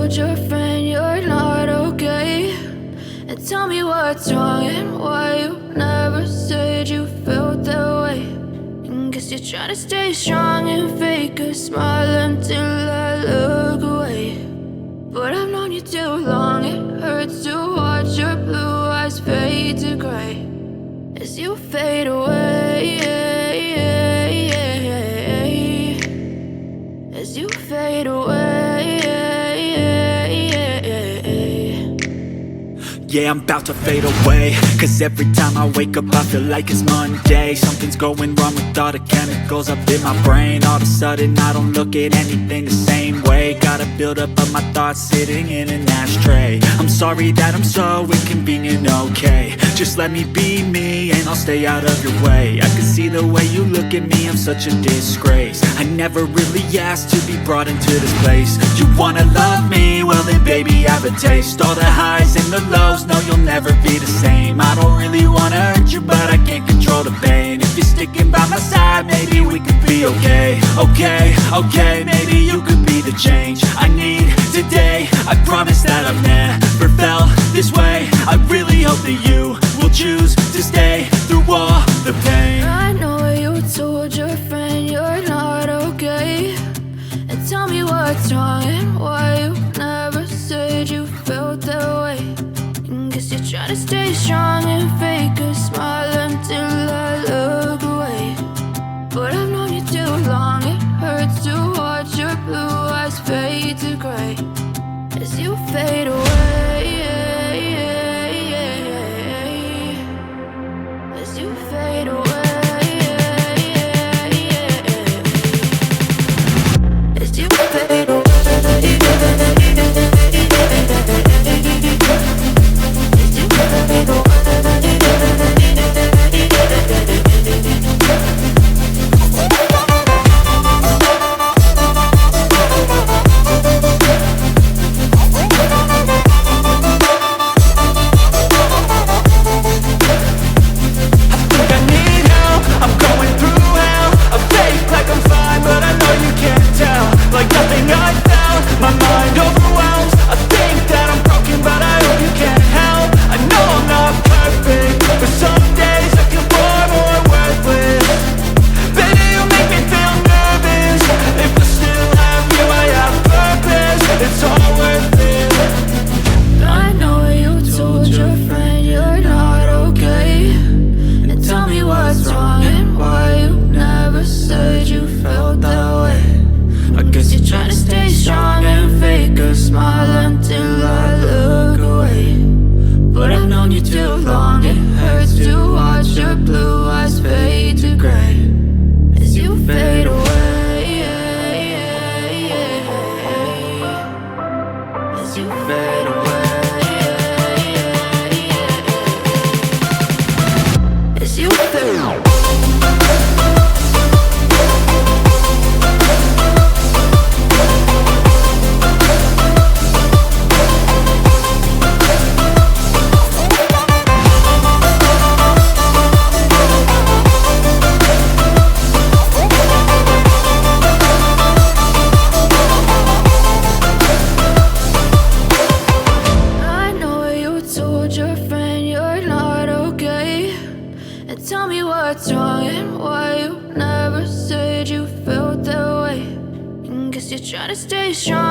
told your friend you're not okay, and tell me what's wrong and why you never said you felt that way. And guess you're trying to stay strong and fake a smile until I look away. But I've known you too long, it hurts to watch your blue eyes fade to gray as you fade away, as you fade away. Yeah, I'm about to fade away, cause every time I wake up I feel like it's Monday. Something's going wrong with all the chemicals up in my brain. All of a sudden I don't look at anything the same way. Got a build up of my thoughts sitting in an ashtray. I'm sorry that I'm so inconvenient, okay. Just let me be me and I'll stay out of your way. I can see the way you look at me, I'm such a disgrace. I never really asked to be brought into this place. You wanna love me? Well then baby have a taste. All the highs and the lows, no, you'll never be the same. I don't really wanna hurt you, but I can't control the pain. If you're sticking by my side, maybe we could be okay. Okay, maybe you could be the change I need today. I promise that I've never felt this way. I really hope that you will choose to stay through all the pain. I know you told your friend you're not okay, and tell me what's wrong and why you never said you felt that way. Guess you're trying to stay strong and fake a smile until I look away. But I've known you too long, it hurts to watch your blue eyes fade to gray as you fade away, as you fade away, as you fade away. Tell me what's wrong and why you never said you felt that way. And guess you're trying to stay strong.